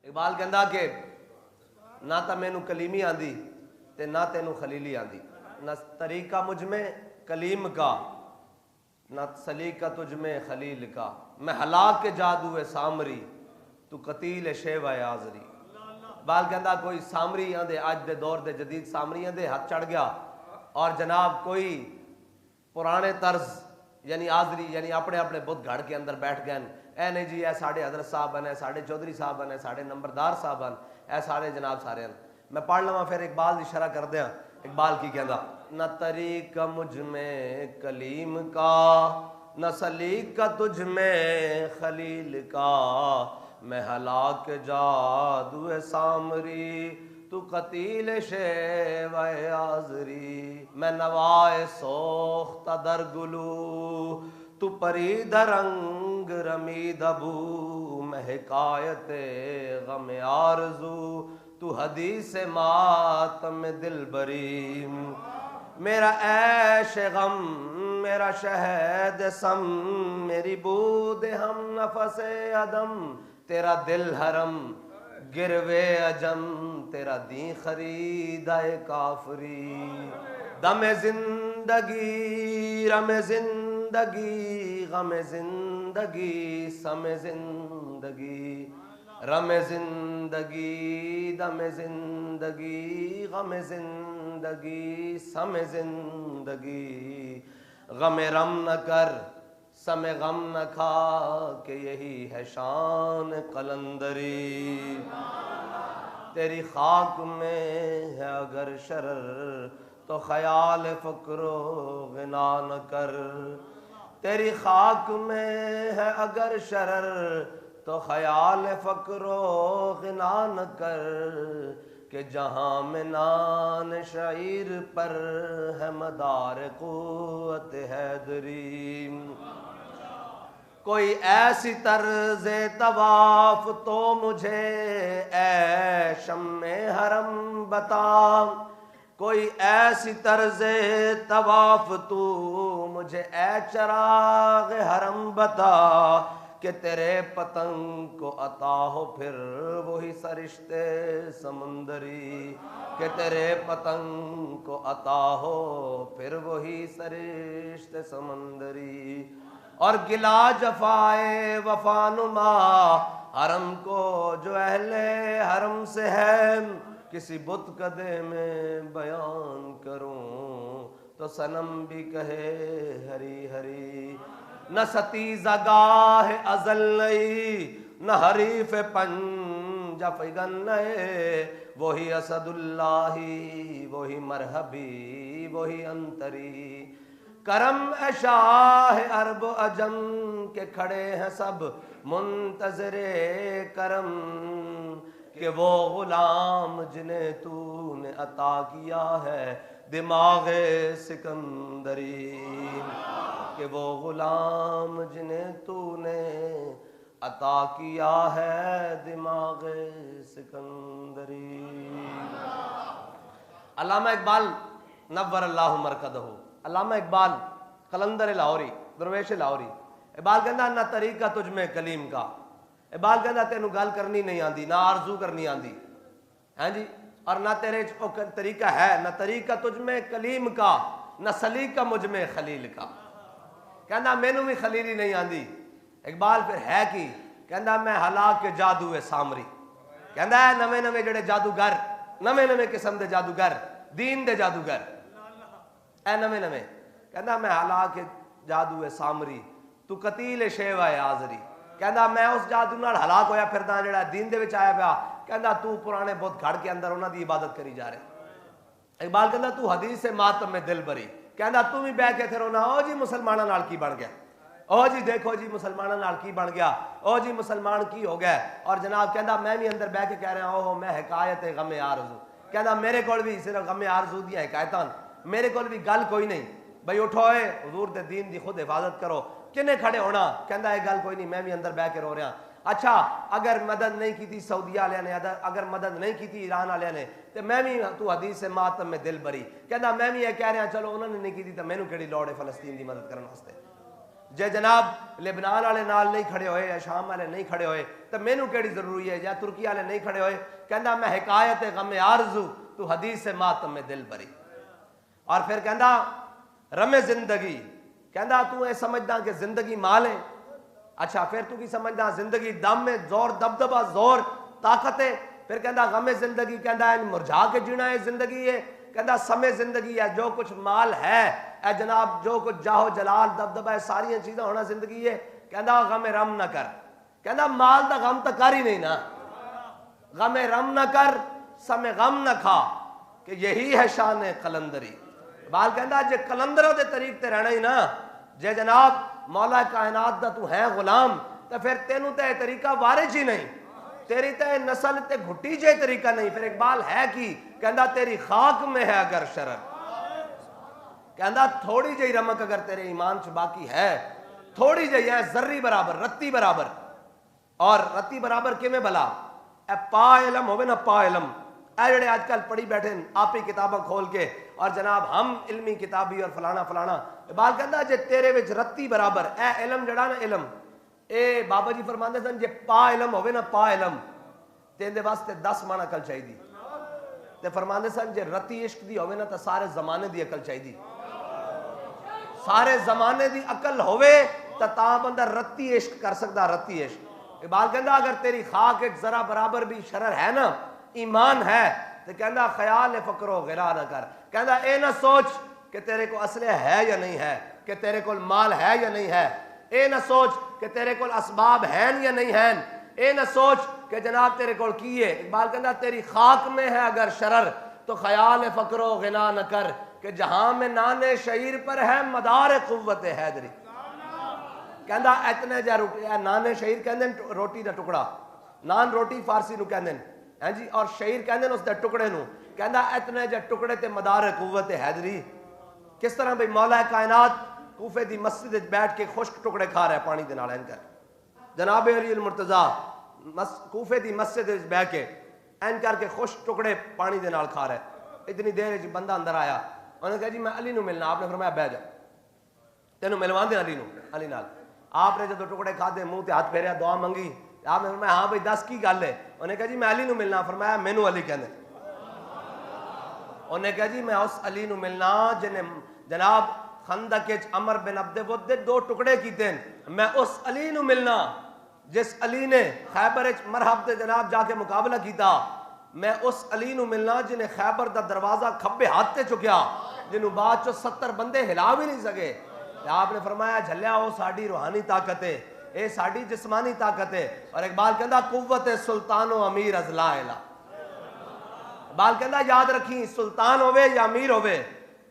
اقبال کہندا کہ نہ تا مینوں کلیمی آندی تے نہ تینوں خلیلی آندی، نہ طریقہ مجھ میں کلیم کا نہ سلیقہ تجھ میں خلیل کا، میں ہلاک کے جادو سامری تو قتیل شیو آزری۔ اقبال کہندا کوئی سامری آندے اج دے دور دے جدید سامری آندے ہاتھ چڑھ گیا اور جناب کوئی پرانے طرز یعنی آزری یعنی اپنے اپنے بدھ گھڑ کے اندر بیٹھ گئے، اے نہیں جی اے ساڑھے حضرت صاحب ہیں، اے ساڑھے چودھری صاحب ہیں، اے ساڑھے نمبردار صاحب ہیں، اے سارے جناب سارے ہیں۔ میں پڑھ لواں پھر اقبال دی شرح کر دیاں۔ اقبال کی کہندا نہ طریقہ مجھ میں کلیم کا نہ سلیقہ تجھ میں خلیل کا، میں ہلاک جادو سامری تو قتیل شیو آزری، میں نوائے سوختہ در گلو تو پرید رنگ رمید ابو، میں حکایت غم آرزو تو حدیث ماتم دل بری، میرا عیش غم میرا شہد سم میری بود ہم نفس عدم، تیرا دل حرم گروے عجم تیرا دین خریدہ کافری، دم زندگی رم زندگی غم زندگی سم زندگی، رم زندگی دم زندگی غم زندگی سم زندگی، غم رم نہ کر سم غم نہ کھا کہ یہی ہے شان قلندری، تیری خاک میں ہے اگر شرر تو خیال فکر و غنا نہ کر، تیری خاک میں ہے اگر شرر تو خیال فکر و غنا نہ کر، کہ جہاں میں نان شعیر پر ہے مدار قوت حیدری، کوئی ایسی طرز طواف تو مجھے اے شمع حرم بتا، کوئی ایسی طرز طواف تو مجھے اے چراغ حرم بتا، کہ تیرے پتنگ کو عطا ہو پھر وہی سرشتے سمندری، کہ تیرے پتنگ کو عطا ہو پھر وہی سرشتے سمندری، اور گلا جفائے وفا نما حرم کو جو اہل حرم سے ہے، کسی بت کدے میں بیان کروں تو صنم بھی کہے ہری ہری، نہ ستیزہ گاہ ازل نئی نہ حریف پنج فگن نئے، وہی اسد اللہ وہی مرحبی وہی انتری، کرم اے شاہ عرب و عجم کے کھڑے ہیں سب منتظر کرم، کہ وہ غلام جنہیں تو نے عطا کیا ہے دماغ سکندری، کہ وہ غلام جنہیں تو نے عطا کیا ہے دماغ سکندری۔ علامہ اقبال نور اللہ مرکدہ، علامہ اقبال قلندر لاہوری درویش لاہوری، اقبال کہندا نہ طریقہ تجھ میں کلیم کا، اقبال کہندا تینوں گل کرنی نہیں آندی نہ آرزو کرنی آندی، ہاں جی، اور نہ تیرے طریقہ ہے، نہ طریقہ تجھ میں کلیم کا نہ سلیقہ مجھ میں خلیل کا، کہندا مینوں بھی خلیلی نہیں آندی۔ اقبال پھر ہے کی کہندا میں ہلاک کے جادو سامری، کہندا ہے نویں نویں جڑے جادوگر نویں نویں قسم دے جادوگر دین دے جادوگر اے نویں نویں، کہندا میں ہلاک کے جادو سامری تو قتیل شیو آزری، کہندا میں اس جادو نال ہلاک ہویا پھردا جڑا دین دے وچ آیا پیا، کہندا تو پرانے بت گھڑ کے اندر انہاں دی عبادت کری جا رہے۔ اقبال کہندا تو حدیث ماتم میں دل بری، کہندا تو بھی بہ کے پھر رونا او جی مسلماناں نال کی بن گیا، او جی دیکھو جی مسلماناں نال کی بن گیا، او جی مسلمان کی ہو گئے، اور جناب کہندا میں بھی اندر بہ کے کہہ رہا اوہ میں حکایت غم آرزو، کہندا میرے کول بھی صرف غم آرزو دی حکایتاں، میرے کول بھی گل کوئی نہیں، بھئی اٹھو اے حضور دے دین دی خود حفاظت کرو، کنے کھڑے ہونا، کہندا یہ گل کوئی نہیں میں بھی اندر بہ کے رو رہا۔ اچھا اگر مدد نہیں کی تھی سعودیہ والے نے، اگر مدد نہیں کی تھی ایران والے نے، تو میں بھی تو حدیث ماتم میں دل بری، کہندا میں بھی یہ کہہ رہا چلو انہوں نے نہیں کی تھی تو مینوں کیڑی لوڑ ہے فلسطین دی مدد کرنے واسطے۔ جے جناب لبنان والے نال نہیں کھڑے ہوئے یا شام والے نہیں کھڑے ہوئے تو مینوں کیڑی ضروری ہے، یا ترکی والے نہیں کھڑے ہوئے، کہندا میں حکایت غم آرزو تو حدیث ماتم میں دل بری. اور پھر کہندا رم زندگی، کہندا تو اے سمجھدا کہ زندگی مال ہے، اچھا پھر تو کی سمجھدا زندگی دم ہے، زور دبدبا، زور طاقت ہے. پھر کہندا غم زندگی، کہندا مرجھا کے جینا ہے زندگی ہے، کہندا سمے زندگی ہے، جو کچھ مال ہے اے جناب، جو کچھ جاہو جلال دبدبا ہے، ساری چیزیں ہونا زندگی ہے. کہندا غم رم نہ کر، کہندا مال دا غم تو کر ہی نہیں نا، غم رم نہ کر، سمے غم نہ کھا، کہ یہی ہے شان قلندری. بال کہندا جے قلندروں دے طریق تے رہنا ہی نا، جے جناب مولا کائنات دا تو ہے غلام، تو پھر تینوں تے طریقہ وارج ہی نہیں، تیری تے نسل تے گھٹی جے طریقہ نہیں. پھر اقبال ہے کی کہندا تیری خاک میں ہے اگر شرر، کہندا تھوڑی جئی رمک اگر تیرے ایمان چ باقی ہے، تھوڑی جئی ہے، ذری برابر، رتی برابر. اور رتی برابر کیویں بلا، اے پا علم ہوے نا، پا علم، اے جڑے آج کل پڑھی بیٹھے آپ ہی کتاباں کھول کے اور جناب ہم علمی کتابی اور فلانا فلانا. اقبال کہندا جے تیرے وچ رتی برابر اے علم جڑا نا، علم اے بابا جی فرماندے سن جے پا علم ہوے نا، پا علم تے دے واسطے 10 من عقل چاہیے. تے فرماندے سن جے رتی عشق دی ہوے نا، تے سارے زمانے دی عقل چاہیے، سارے زمانے دی عقل ہوے تا بندہ رتی عشق کر سکدا، رتی عشق. اقبال کہندا اگر تیری خاک ایک ذرا برابر بھی شرر ہے نا، ایمان ہے، تو کہندا خیال فقر و غنا نہ کر. کہندا اے نہ سوچ کہ تیرے کو اسلحہ ہے یا نہیں ہے، کہ تیرے کو مال ہے یا نہیں ہے، اے نہ سوچ کہ تیرے کو اسباب ہیں یا نہیں ہیں، اے نہ سوچ کہ جناب تیرے کو کی ہے. اقبال کہندا تیری خاک میں ہے اگر شرر تو خیال فقر و غنا نہ کر، کہ جہاں میں نان شعیر پر ہے مدار قوت حیدری. کہندا اتنے جا روٹی، نان شعیر کہندے روٹی دا ٹکڑا، نان روٹی فارسی نو کہندے ہیں جی، اور شعیر کہندے اس دے ٹکڑے نو. کہندا اتنے جا ٹکڑے تے مدار قوت حیدری. کس طرح بھئی مولا کائنات کوفے دی مسجد وچ بیٹھ کے خشک ٹکڑے کھا رہا ہے پانی دے نال این کر. جناب علی المرتضی کوفے دی مسجد وچ بیٹھ کے این کر کے خشک ٹکڑے پانی دے نال کھا رہا ہے. اتنی دیر وچ بندہ اندر آیا، انہوں نے کہا جی میں علی نو ملنا. آپ نے فرمایا بیٹھ جا، تینوں ملوان دے علی نو، علی نال. آپ نے جدو ٹکڑے کھا دے منہ تے ہاتھ پھیریا، دعا منگی. آپ نے فرمایا ہاں بھئی دس کی گل ہے؟ انہوں نے کہا جی میں علی نو ملنا. فرمایا مینوں علی کہندے. انہوں نے کہا جی میں اس علی نو ملنا جنہیں جناب خندق وچ عمر بن عبد ود دے 2 ٹکڑے کیتے ہیں. میں اس علی نو ملنا جس علی نے خیبر وچ مرحب دے جناب جا کے مقابلہ کیتا. میں اس علی نو ملنا جنہیں خیبر دا دروازہ کھبے ہاتھ تے چکیا، جنہوں بعد چو 70 بندے ہلا بھی نہیں سکے. آپ نے فرمایا جھلیا وہ ساڑی روحانی طاقت ہے، اے ساڑی جسمانی طاقت ہے. اور اقبال کہندا قوت سلطان و امیر از لا الہ. اقبال کہندا یاد رکھیں سلطان ہوئے یا امیر ہوئے،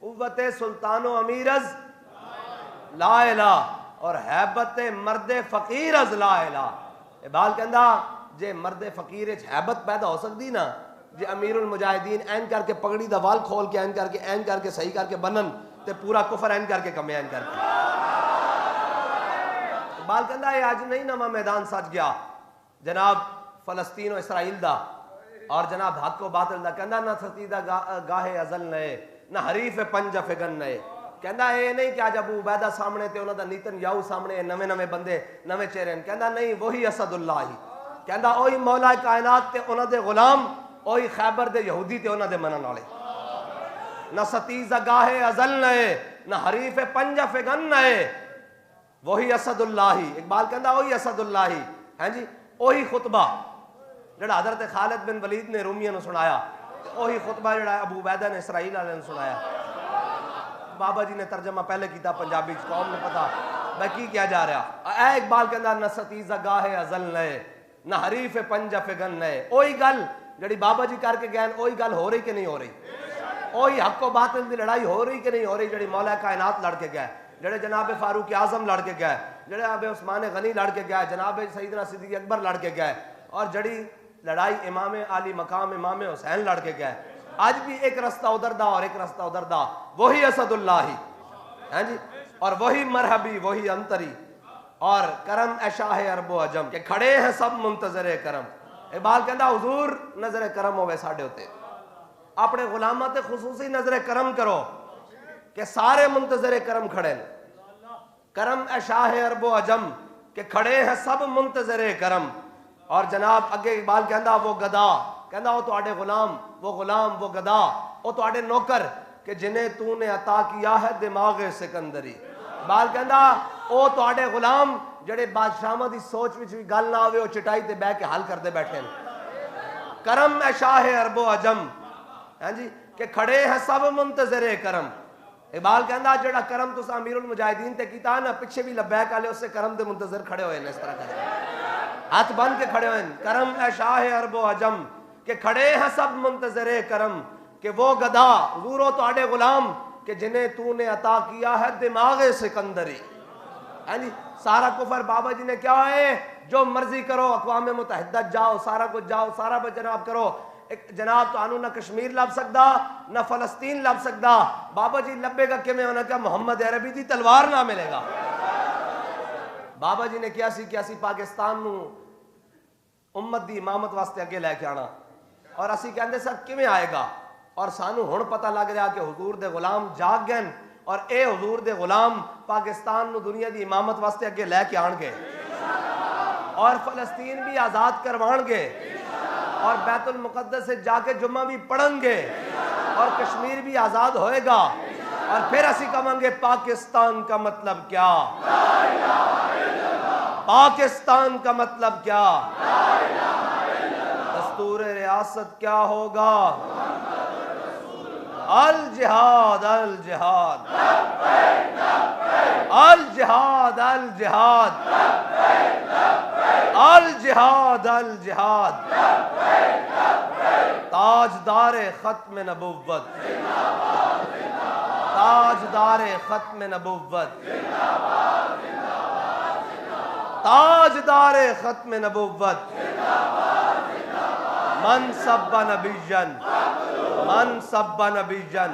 قوت سلطان و امیر از لا الہ، اور حیبت مرد فقیر از لا الہ. اقبال کہندا جے مرد فقیر وچ حیبت پیدا ہو سکتی نا، جے امیر المجاہدین این کر کے پگڑی دا وال کھول کے این کر کے صحیح کر کے بنن تے پورا کفر این کر کے کمے این کر کے. اقبال کہندا ہے آج نہیں نواں میدان سج گیا جناب فلسطین و اسرائیل دا، اور جناب حق و باطل دا. کہندا نہ ستیدہ گاہے ازل نئے، نہ حریف پنج فگن نئے. کہندا اے نہیں کہ آج ابو عبیدہ سامنے تے انہاں دا نیتن یاہو سامنے نویں بندے نویں چہرے. کہندا نہیں وہی اسد اللہ ہی، کہندا اوہی مولا کائنات تے انہاں دے غلام، اوہی خیبر دے یہودی تے انہاں دے منن والے. نہ ستیزہ گاہے ازل نئے، نہ حریف پنج فگن نئے، وہی اسد اللہ ہی. اقبال کہندا وہی اسد اللہ ہی ہیں جی. وہی خطبہ جڑا حضرت خالد بن ولید نے رومیہ نو سنایا، وہی خطبہ جڑا ابو عبیدہ نے اسرائیل والے نے سنایا. بابا جی نے ترجمہ پہلے کیتا پنجابی، قوم نے پتا میں کی کیا جا رہا. اے اقبال کہندا نہ ستیزہ گاہے ازل نئے، نہ حریف پنج فگن نئے. وہی گل جڑی بابا جی کر کے گئے، وہی گل ہو رہی کہ نہیں ہو رہی؟ وہی حق و باطل دی لڑائی ہو رہی کہ نہیں ہو رہی؟ جڑی مولا کائنات لڑ کے گئے، جڑے جناب فاروق اعظم لڑ کے گئے، جڑے اب عثمان غنی لڑ کے گئے، جناب سیدنا صدیق اکبر لڑ کے گئے، اور جڑی لڑائی امام علی مقام امام حسین لڑ کے گئے. آج بھی ایک رستہ ادھر دا اور ایک رستہ ادھر دا، وہی اسد اللہ ہی ہیں جی، اور وہی مرحبی، وہی انتری، اور کرم اے شاہ عرب و عجم، کہ کھڑے ہیں سب منتظر کرم. اقبال کہندا حضور نظر کرم ہوئے ساڑھے ہوتے، اپنے غلامات خصوصی نظر کرم کرو کہ سارے منتظر کرم کھڑے ہیں. کرم اے شاہ عرب و عجم کہ کھڑے ہیں سب منتظر کرم. اور جناب اگے اقبال کہندا وہ گدا کہندا وہ تواڈے غلام وہ گدا وہ تواڈے نوکر کہ جنہیں تو نے عطا کیا ہے دماغ سکندری. اقبال کہندا وہ تواڈے غلام جڑے بادشاہاں دی سوچ وچ بھی گل نہ آوے وہ چٹائی تے بیٹھ کے حل کردے بیٹھے ہیں. کرم اے شاہ عرب و عجم ہاں جی کہ کھڑے ہیں سب منتظر کرم. اقبال کہندا جڑا کرم تسا امیر المجاہدین تے کیتا نا پچھے بھی لبیک والے اس سے کرم دے منتظر کھڑے ہوئے نے اس طرح کرے ہاتھ بند کے کھڑے ہوئے ہیں. کرم اے شاہ عرب و عجم کہ کھڑے ہیں سب منتظر کرم کہ وہ گدا حضور و تواڈے غلام کہ جنہیں تو نے عطا کیا ہے دماغ سکندری. ہاں جی سارا کفر بابا جی نے کیا ہے جو مرضی کرو اقوام متحدہ جاؤ سارا کچھ جاؤ سارا جناب کرو جناب تو آنو نہ کشمیر لب سکدا نہ فلسطین لب سکدا. بابا جی لبے گا کہ میں انہوں نے کہا محمد عربی دی تلوار نہ ملے گا. بابا جی نے کیا سی پاکستان نو امت دی امامت واسطے اگے لے کے آنا اور اسی کہندے سر کیویں آئے گا اور سانو ہن پتہ لگ رہا کہ حضور دے غلام جاگ گئے اور اے حضور دے غلام پاکستان نو دنیا دی امامت واسطے اگے لے کے آن گے اور فلسطین بھی آزاد کروان گے اور بیت المقدس سے جا کے جمعہ بھی پڑھیں گے اور کشمیر بھی آزاد ہوئے گا اور پھر اسی کہیں گے پاکستان کا مطلب کیا پاکستان کا مطلب کیا دستور ریاست کیا ہوگا الجہاد الجہاد الجہاد الجہاد الجہاد الجہاد تاجدار ختم نبوت تاجدار ختم نبوت تاجدار ختم نبوت من سب نبیًا من سب نبیًا